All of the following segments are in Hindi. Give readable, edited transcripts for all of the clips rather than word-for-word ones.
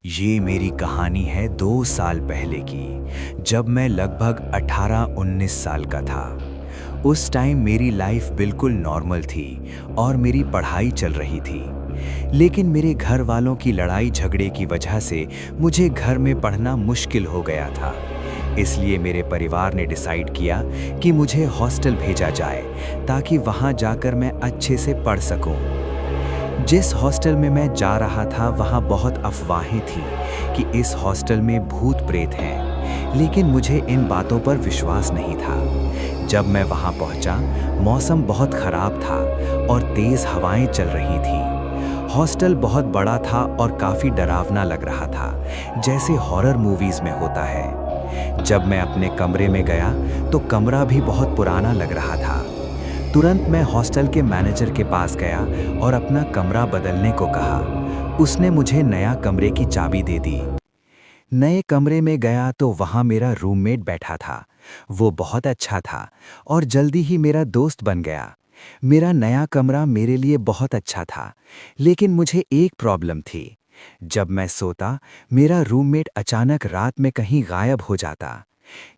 ये मेरी कहानी है 2 साल पहले की, जब मैं लगभग 18-19 साल का था। उस टाइम मेरी लाइफ बिल्कुल नॉर्मल थी और मेरी पढ़ाई चल रही थी। लेकिन मेरे घर वालों की लड़ाई झगड़े की वजह से मुझे घर में पढ़ना मुश्किल हो गया था। इसलिए मेरे परिवार ने डिसाइड किया कि मुझे हॉस्टल भेजा जाए ताकि वहाँ जाकर मैं अच्छे से पढ़ सकूँ। जिस हॉस्टल में मैं जा रहा था वहाँ बहुत अफवाहें थीं कि इस हॉस्टल में भूत प्रेत हैं, लेकिन मुझे इन बातों पर विश्वास नहीं था। जब मैं वहाँ पहुँचा, मौसम बहुत ख़राब था और तेज़ हवाएं चल रही थी। हॉस्टल बहुत बड़ा था और काफ़ी डरावना लग रहा था, जैसे हॉरर मूवीज़ में होता है। जब मैं अपने कमरे में गया तो कमरा भी बहुत पुराना लग रहा था। तुरंत मैं हॉस्टल के मैनेजर के पास गया और अपना कमरा बदलने को कहा। उसने मुझे नया कमरे की चाबी दे दी। नए कमरे में गया तो वहाँ मेरा रूममेट बैठा था। वो बहुत अच्छा था और जल्दी ही मेरा दोस्त बन गया। मेरा नया कमरा मेरे लिए बहुत अच्छा था, लेकिन मुझे एक प्रॉब्लम थी। जब मैं सोता, मेरा रूममेट अचानक रात में कहीं गायब हो जाता।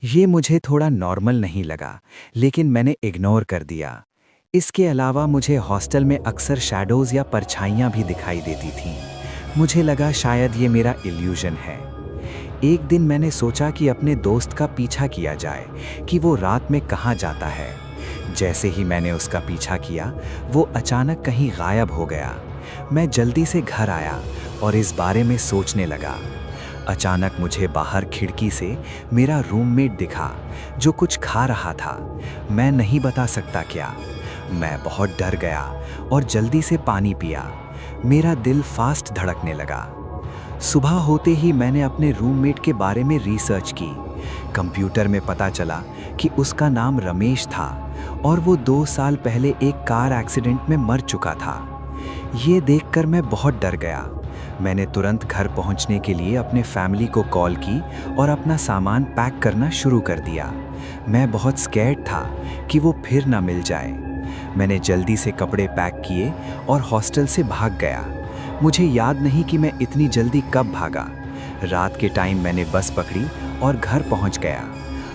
ये मुझे थोड़ा नॉर्मल नहीं लगा, लेकिन मैंने इग्नोर कर दिया। इसके अलावा मुझे हॉस्टल में अक्सर शैडोज़ या परछाइयाँ भी दिखाई देती थीं। मुझे लगा शायद ये मेरा इल्यूजन है। एक दिन मैंने सोचा कि अपने दोस्त का पीछा किया जाए कि वो रात में कहाँ जाता है। जैसे ही मैंने उसका पीछा किया, वो अचानक कहीं गायब हो गया। मैं जल्दी से घर आया और इस बारे में सोचने लगा। अचानक मुझे बाहर खिड़की से मेरा रूममेट दिखा, जो कुछ खा रहा था। मैं नहीं बता सकता क्या। मैं बहुत डर गया और जल्दी से पानी पिया। मेरा दिल फास्ट धड़कने लगा। सुबह होते ही मैंने अपने रूममेट के बारे में रिसर्च की। कंप्यूटर में पता चला कि उसका नाम रमेश था और वो 2 साल पहले एक कार एक्सीडेंट में मर चुका था। ये देखकर मैं बहुत डर गया। मैंने तुरंत घर पहुंचने के लिए अपने फैमिली को कॉल की और अपना सामान पैक करना शुरू कर दिया। मैं बहुत स्कैर्ड था कि वो फिर ना मिल जाए। मैंने जल्दी से कपड़े पैक किए और हॉस्टल से भाग गया। मुझे याद नहीं कि मैं इतनी जल्दी कब भागा। रात के टाइम मैंने बस पकड़ी और घर पहुंच गया।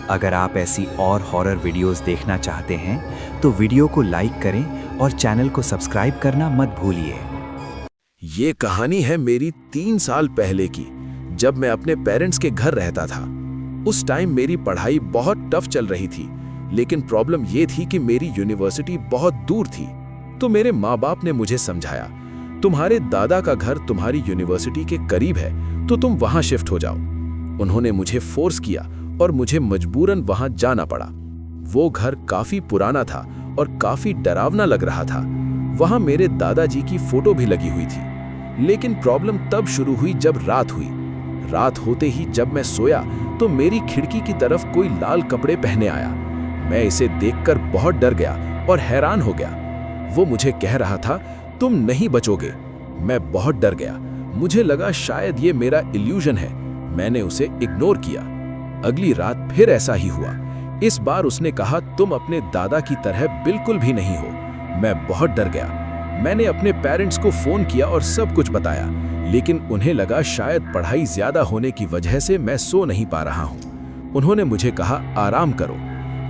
अगर आप ऐसी और हॉरर वीडियोस देखना चाहते हैं तो वीडियो को लाइक करें और चैनल को सब्सक्राइब करना मत भूलिए। ये कहानी है मेरी 3 साल पहले की, जब मैं अपने पेरेंट्स के घर रहता था। उस टाइम मेरी पढ़ाई बहुत टफ चल रही थी, लेकिन प्रॉब्लम ये थी कि मेरी यूनिवर्सिटी बहुत दूर थी। तो मेरे माँ बाप ने मुझे समझाया, तुम्हारे दादा का घर तुम्हारी यूनिवर्सिटी के करीब है, तो तुम वहाँ शिफ्ट हो जाओ। उन्होंने मुझे फोर्स किया और मुझे मजबूरन वहाँ जाना पड़ा। वो घर काफी पुराना था और काफी डरावना लग रहा था। वहाँ मेरे दादाजी की फोटो भी लगी हुई थी। लेकिन प्रॉब्लम तब शुरू हुई जब रात हुई। रात होते ही जब मैं सोया तो मेरी खिड़की की तरफ कोई लाल कपड़े पहने आया। मैं इसे देखकर बहुत डर गया और हैरान हो गया। वो मुझे कह रहा था, तुम नहीं बचोगे। मैं बहुत डर गया। मुझे लगा शायद ये मेरा इल्यूजन है। मैंने उसे इग्नोर किया। अगली रात फिर ऐसा ही हुआ। इस बार उसने कहा, तुम अपने दादा की तरह बिल्कुल भी नहीं हो। मैं बहुत डर गया। मैंने अपने पेरेंट्स को फोन किया और सब कुछ बताया, लेकिन उन्हें लगा शायद पढ़ाई ज्यादा होने की वजह से मैं सो नहीं पा रहा हूँ। उन्होंने मुझे कहा, आराम करो।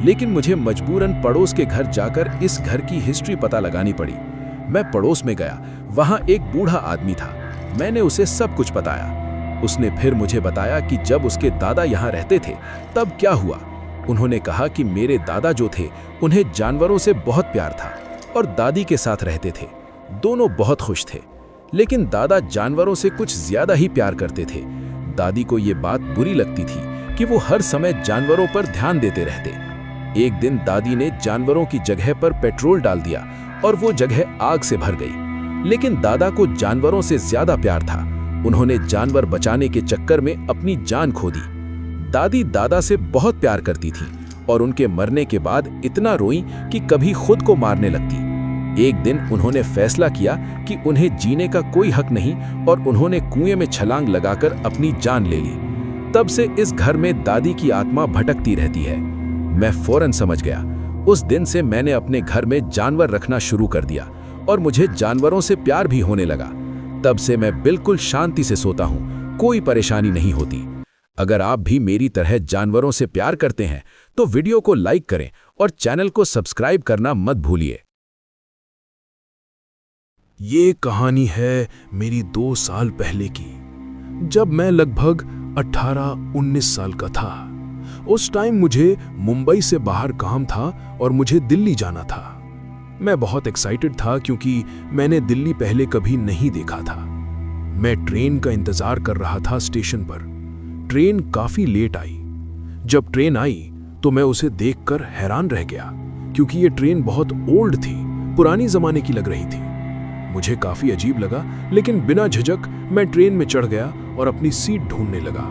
लेकिन मुझे मजबूरन पड़ोस के घर जाकर इस घर की हिस्ट्री पता लगानी पड़ी। मैं पड़ोस में गया। वहाँ एक बूढ़ा आदमी था। मैंने उसे सब कुछ बताया। उसने फिर मुझे बताया कि जब उसके दादा यहाँ रहते थे तब क्या हुआ। उन्होंने कहा कि मेरे दादा जो थे, उन्हें जानवरों से बहुत प्यार था और दादी के साथ रहते थे। दोनों बहुत खुश थे, लेकिन दादा जानवरों से कुछ ज्यादा ही प्यार करते थे। दादी को ये बात बुरी लगती थी कि वो हर समय जानवरों पर ध्यान देते रहते। एक दिन दादी ने जानवरों की जगह पर पेट्रोल डाल दिया और वो जगह आग से भर गई। लेकिन दादा को जानवरों से ज्यादा प्यार था। उन्होंने जानवर बचाने के चक्कर में अपनी जान खो दी। दादी दादा से बहुत प्यार करती थी और उनके मरने के बाद इतना रोई कि कभी खुद को मारने लगती। एक दिन उन्होंने फैसला किया कि उन्हें जीने का कोई हक नहीं और उन्होंने कुएं में छलांग लगाकर अपनी जान ले ली। तब से इस घर में दादी की आत्मा भटकती रहती है। मैं फौरन समझ गया। उस दिन से मैंने अपने घर में जानवर रखना शुरू कर दिया और मुझे जानवरों से प्यार भी होने लगा। तब से मैं बिल्कुल शांति से सोता हूँ कोई परेशानी नहीं होती। अगर आप भी मेरी तरह जानवरों से प्यार करते हैं तो वीडियो को लाइक करें और चैनल को सब्सक्राइब करना मत भूलिए। ये कहानी है मेरी 2 साल पहले की, जब मैं लगभग 18-19 साल का था। उस टाइम मुझे मुंबई से बाहर काम था और मुझे दिल्ली जाना था। मैं बहुत एक्साइटेड था क्योंकि मैंने दिल्ली पहले कभी नहीं देखा था। मैं ट्रेन का इंतजार कर रहा था स्टेशन पर। ट्रेन काफी लेट आई। जब ट्रेन आई तो मैं उसे देखकर हैरान रह गया, क्योंकि ये ट्रेन बहुत ओल्ड थी, पुरानी जमाने की लग रही थी। मुझे काफी अजीब लगा, लेकिन बिना झिझक मैं ट्रेन में चढ़ गया और अपनी सीट ढूंढने लगा।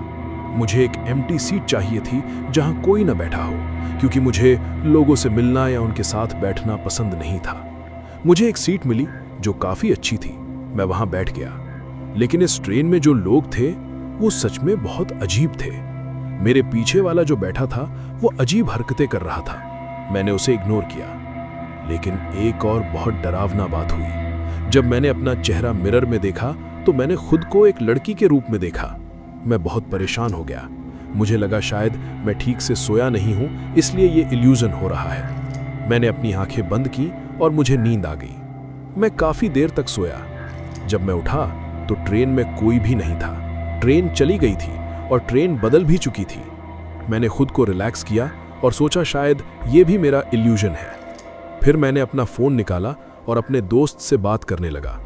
मुझे एक एम्प्टी सीट चाहिए थी जहां कोई न बैठा हो, क्योंकि मुझे लोगों से मिलना या उनके साथ बैठना पसंद नहीं था। मुझे एक सीट मिली जो काफी अच्छी थी। मैं वहां बैठ गया, लेकिन इस ट्रेन में जो लोग थे वो सच में बहुत अजीब थे। मेरे पीछे वाला जो बैठा था वो अजीब हरकतें कर रहा था। मैंने उसे इग्नोर किया, लेकिन एक और बहुत डरावना बात हुई। जब मैंने अपना चेहरा मिरर में देखा तो मैंने खुद को एक लड़की के रूप में देखा। मैं बहुत परेशान हो गया। मुझे लगा शायद मैं ठीक से सोया नहीं हूं, इसलिए ये इल्यूजन हो रहा है। मैंने अपनी आंखें बंद की और मुझे नींद आ गई। मैं काफी देर तक सोया। जब मैं उठा तो ट्रेन में कोई भी नहीं था। ट्रेन चली गई थी और ट्रेन बदल भी चुकी थी। मैंने खुद को रिलैक्स किया और सोचा शायद ये भी मेरा इल्यूजन है। फिर मैंने अपना फ़ोन निकाला और अपने दोस्त से बात करने लगा।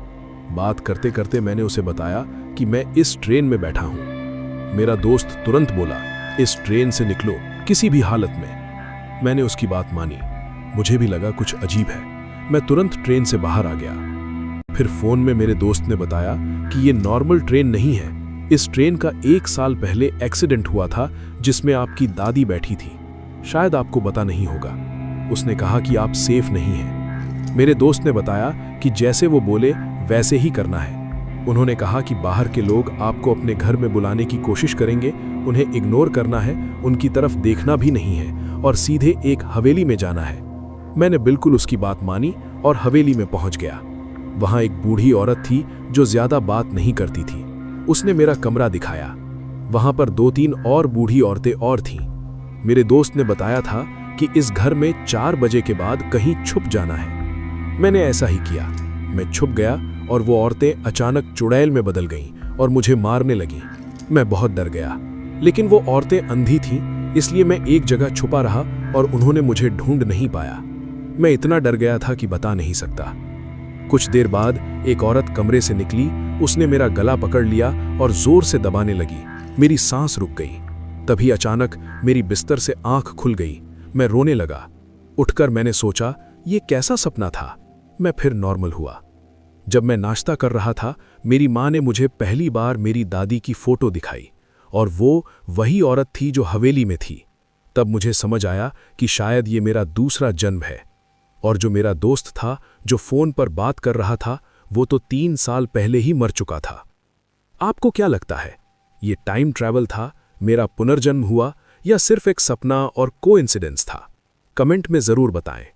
बात करते करते मैंने उसे बताया कि मैं इस ट्रेन में बैठा हूँ। मेरा दोस्त तुरंत बोला, इस ट्रेन से निकलो किसी भी हालत में। मैंने उसकी बात मानी। मुझे भी लगा कुछ अजीब है। मैं तुरंत ट्रेन से बाहर आ गया। फिर फ़ोन में मेरे दोस्त ने बताया कि ये नॉर्मल ट्रेन नहीं है। इस ट्रेन का 1 साल पहले एक्सीडेंट हुआ था जिसमें आपकी दादी बैठी थी। शायद आपको पता नहीं होगा। उसने कहा कि आप सेफ नहीं हैं। मेरे दोस्त ने बताया कि जैसे वो बोले वैसे ही करना है। उन्होंने कहा कि बाहर के लोग आपको अपने घर में बुलाने की कोशिश करेंगे, उन्हें इग्नोर करना है, उनकी तरफ देखना भी नहीं है और सीधे एक हवेली में जाना है। मैंने बिल्कुल उसकी बात मानी और हवेली में पहुंच गया। वहां एक बूढ़ी औरत थी जो ज्यादा बात नहीं करती थी। उसने मेरा कमरा दिखाया। वहां पर 2-3 और बूढ़ी औरतें और थीं। मेरे दोस्त ने बताया था कि इस घर में 4 बजे के बाद कहीं छुप जाना है। मैंने ऐसा ही किया। मैं छुप गया और वो औरतें अचानक चुड़ैल में बदल गईं और मुझे मारने लगीं। मैं बहुत डर गया, लेकिन वो औरतें अंधी थीं, इसलिए मैं एक जगह छुपा रहा और उन्होंने मुझे ढूंढ नहीं पाया। मैं इतना डर गया था कि बता नहीं सकता। कुछ देर बाद एक औरत कमरे से निकली। उसने मेरा गला पकड़ लिया और जोर से दबाने लगी। मेरी सांस रुक गई। तभी अचानक मेरी बिस्तर से आंख खुल गई। मैं रोने लगा। उठकर मैंने सोचा ये कैसा सपना था। मैं फिर नॉर्मल हुआ। जब मैं नाश्ता कर रहा था, मेरी माँ ने मुझे पहली बार मेरी दादी की फोटो दिखाई और वो वही औरत थी जो हवेली में थी। तब मुझे समझ आया कि शायद ये मेरा दूसरा जन्म है। और जो मेरा दोस्त था जो फोन पर बात कर रहा था, वो तो 3 साल पहले ही मर चुका था। आपको क्या लगता है, ये टाइम ट्रैवल था, मेरा पुनर्जन्म हुआ, या सिर्फ एक सपना और कोइंसिडेंस था? कमेंट में जरूर बताएं।